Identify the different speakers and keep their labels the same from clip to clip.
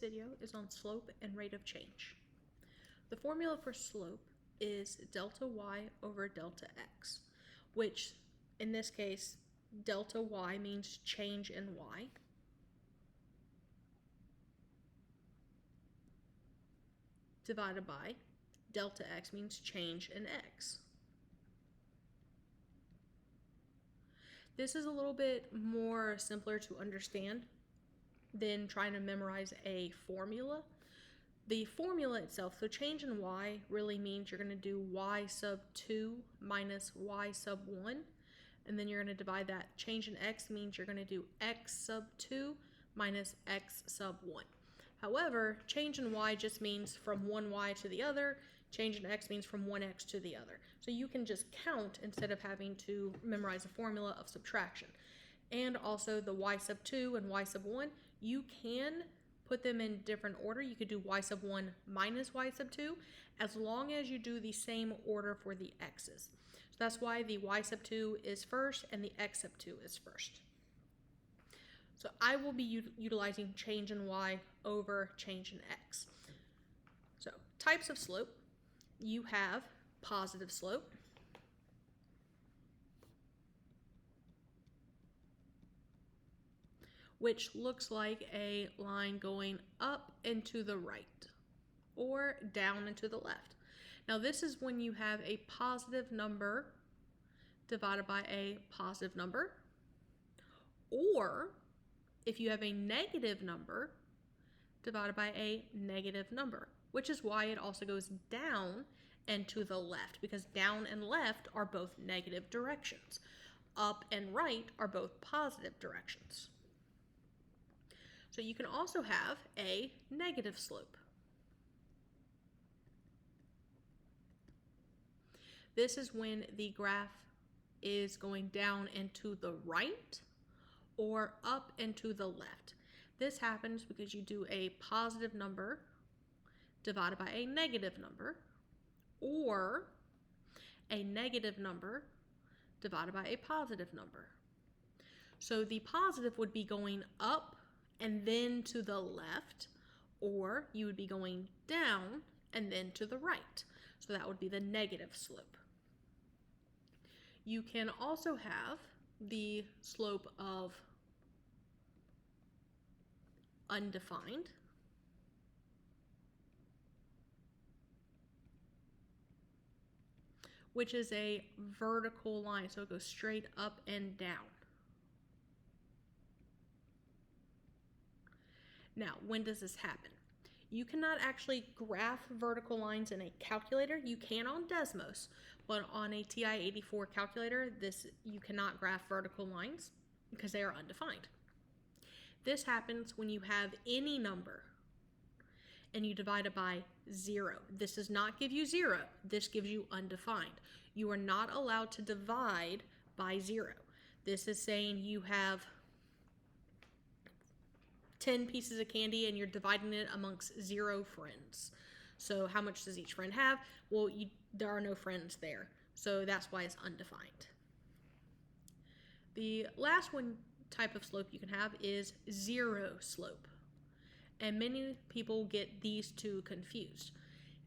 Speaker 1: Video is on slope and rate of change. The formula for slope is delta y over delta x, which in this case, delta y means change in y. Divided by delta x means change in x. This is a little bit more simpler to understand than trying to memorize a formula. The formula itself, so change in y really means you're going to do y sub 2 minus y sub 1, and then you're going to divide that. Change in x means you're going to do x sub 2 minus x sub 1. However, change in y just means from one y to the other. Change in x means from one x to the other. So you can just count instead of having to memorize a formula of subtraction. And also the y sub 2 and y sub 1, you can put them in different order. You could do y sub 1 minus y sub 2 as long as you do the same order for the x's. So that's why the y sub 2 is first and the x sub 2 is first. So I will be utilizing change in y over change in x. So types of slope, you have positive slope, which looks like a line going up and to the right or down and to the left. Now this is when you have a positive number divided by a positive number, or if you have a negative number divided by a negative number, which is why it also goes down and to the left, because down and left are both negative directions. Up and right are both positive directions. So you can also have a negative slope. This is when the graph is going down and to the right or up and to the left. This happens because you do a positive number divided by a negative number, or a negative number divided by a positive number. So the positive would be going up and then to the left, or you would be going down and then to the right. So that would be the negative slope. You can also have the slope of undefined, which is a vertical line, so it goes straight up and down. Now, when does this happen? You cannot actually graph vertical lines in a calculator. You can on Desmos, but on a TI-84 calculator, you cannot graph vertical lines because they are undefined. This happens when you have any number and you divide it by 0. This does not give you 0. This gives you undefined. You are not allowed to divide by 0. This is saying you have 10 pieces of candy and you're dividing it amongst 0 friends. So how much does each friend have? Well, there are no friends there. So that's why it's undefined. The last one type of slope you can have is zero slope. And many people get these two confused.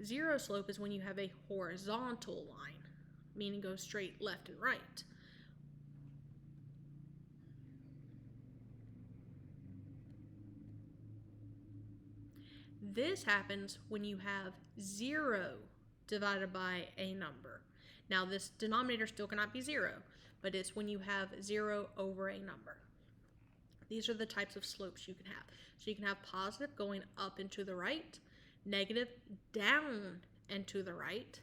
Speaker 1: Zero slope is when you have a horizontal line, meaning goes straight left and right. This happens when you have 0 divided by a number. Now this denominator still cannot be 0, but it's when you have 0 over a number. These are the types of slopes you can have. So you can have positive going up and to the right, negative down and to the right.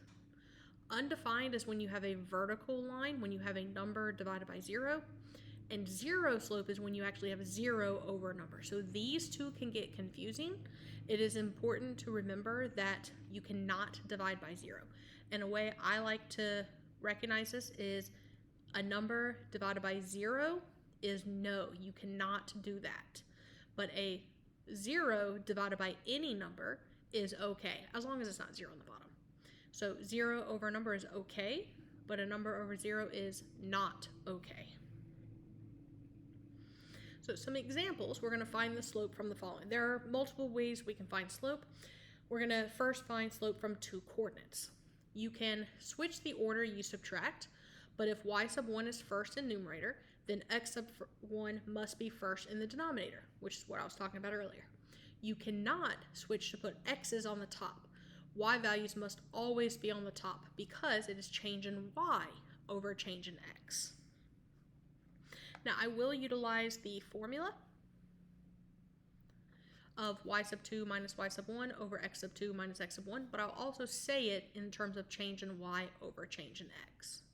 Speaker 1: Undefined is when you have a vertical line, when you have a number divided by 0. And zero slope is when you actually have 0 over a number. So these two can get confusing. It is important to remember that you cannot divide by 0. And a way I like to recognize this is a number divided by 0 is no, you cannot do that. But a 0 divided by any number is okay, as long as it's not 0 on the bottom. So 0 over a number is okay, but a number over 0 is not okay. So some examples, we're going to find the slope from the following. There are multiple ways we can find slope. We're going to first find slope from two coordinates. You can switch the order you subtract, but if y sub 1 is first in numerator, then x sub 1 must be first in the denominator, which is what I was talking about earlier. You cannot switch to put x's on the top. Y values must always be on the top because it is change in y over change in x. Now I will utilize the formula of y sub 2 minus y sub 1 over x sub 2 minus x sub 1, but I'll also say it in terms of change in y over change in x.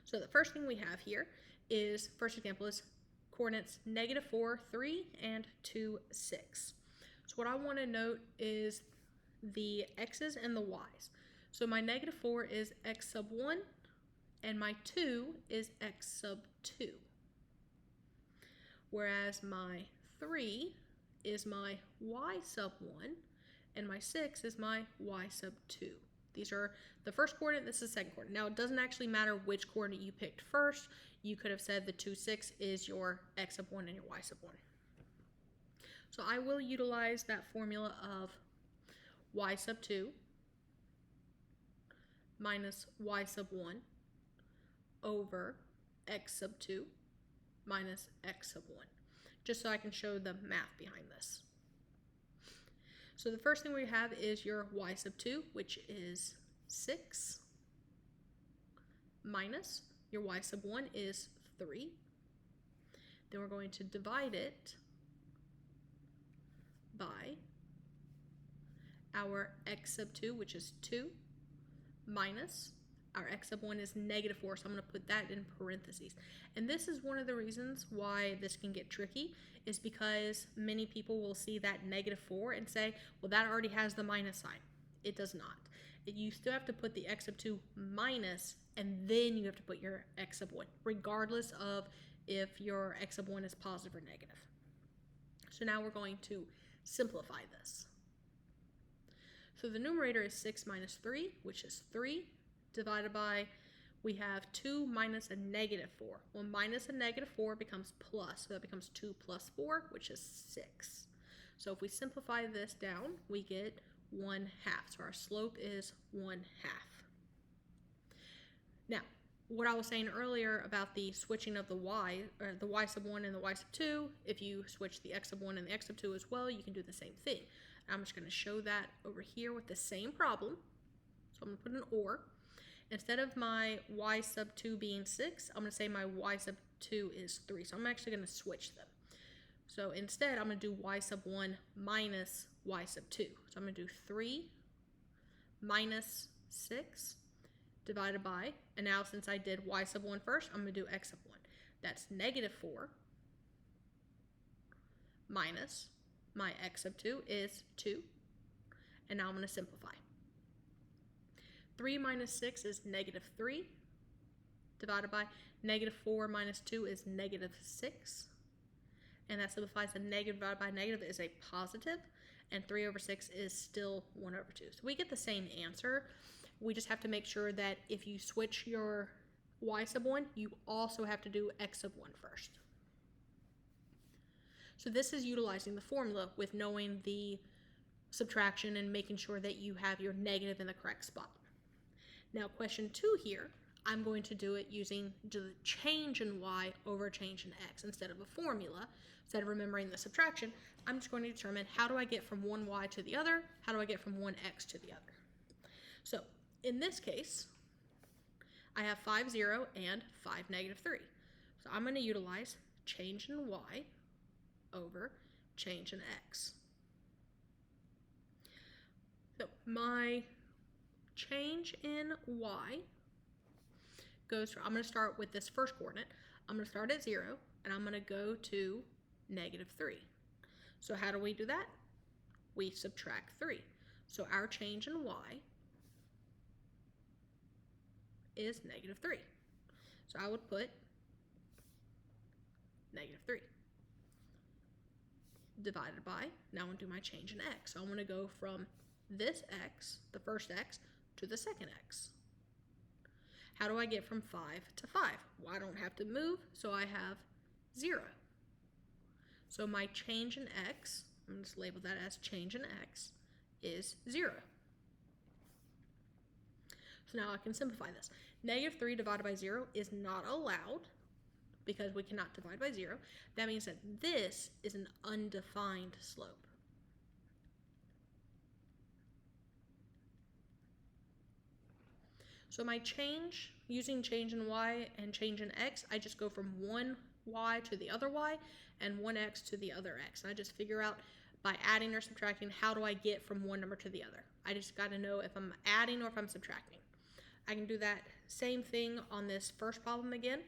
Speaker 1: So the first thing we have here is, first example is coordinates -4, 3, and 2, 6. So what I want to note is the x's and the y's. So my -4 is x sub 1, and my 2 is x sub 2. Whereas my 3 is my y sub 1, and my 6 is my y sub 2. These are the first coordinate, this is the second coordinate. Now it doesn't actually matter which coordinate you picked first. You could have said the 2, 6 is your x sub 1 and your y sub 1. So I will utilize that formula of y sub 2 minus y sub 1 over x sub 2 minus x sub 1, just so I can show the math behind this. So the first thing we have is your y sub 2, which is 6, minus your y sub 1 is 3. Then we're going to divide it by our x sub 2, which is 2, minus our x sub 1 is -4, so I'm going to put that in parentheses. And this is one of the reasons why this can get tricky, is because many people will see that -4 and say, well, that already has the minus sign. It does not. You still have to put the x sub 2 minus, and then you have to put your x sub 1, regardless of if your x sub 1 is positive or negative. So now we're going to simplify this. So the numerator is 6 minus 3, which is 3, divided by, we have 2 minus a -4. Well, minus a -4 becomes plus, so that becomes 2 plus 4, which is 6. So if we simplify this down, we get 1/2. So our slope is 1/2. Now, what I was saying earlier about the switching of the y, or the y sub 1 and the y sub 2, if you switch the x sub 1 and the x sub 2 as well, you can do the same thing. I'm just going to show that over here with the same problem. So I'm going to put an or. Instead of my y sub 2 being 6, I'm going to say my y sub 2 is 3. So I'm actually going to switch them. So instead, I'm going to do y sub 1 minus y sub 2. So I'm going to do 3 minus 6 divided by, and now since I did y sub 1 first, I'm going to do x sub 1. That's -4 minus my x sub 2 is 2. And now I'm going to simplify. 3 minus 6 is -3, divided by -4 minus 2 is -6. And that simplifies, a negative divided by negative is a positive, and 3 over 6 is still 1 over 2. So we get the same answer. We just have to make sure that if you switch your y sub 1, you also have to do x sub 1 first. So this is utilizing the formula with knowing the subtraction and making sure that you have your negative in the correct spot. Now question 2 here, I'm going to do it using the change in y over change in x instead of a formula. Instead of remembering the subtraction, I'm just going to determine, how do I get from one y to the other? How do I get from one x to the other? So in this case, I have 5, 0 and 5, -3. So I'm going to utilize change in y over change in x. So my change in y goes from, I'm going to start with this first coordinate. I'm going to start at 0, and I'm going to go to -3. So how do we do that? We subtract 3. So our change in y is -3. So I would put -3 divided by, now I'm going to do my change in x. So I'm going to go from this x, the first x, to the second x. How do I get from 5 to 5? Well, I don't have to move, so I have 0. So my change in x, I'm going to just label that as change in x, is 0. So now I can simplify this. Negative 3 divided by 0 is not allowed because we cannot divide by 0. That means that this is an undefined slope. So my change, using change in y and change in x, I just go from one y to the other y and one x to the other x. And I just figure out by adding or subtracting, how do I get from one number to the other? I just got to know if I'm adding or if I'm subtracting. I can do that same thing on this first problem again.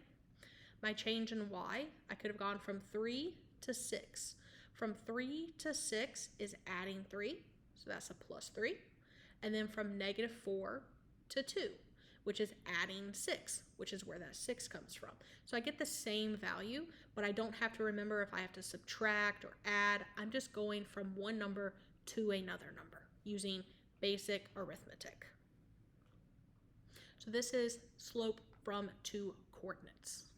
Speaker 1: My change in y, I could have gone from 3 to 6. From 3 to 6 is adding 3, so that's a plus 3. And then from negative 4 to 2, which is adding 6, which is where that 6 comes from. So I get the same value, but I don't have to remember if I have to subtract or add. I'm just going from one number to another number using basic arithmetic. So this is slope from two coordinates.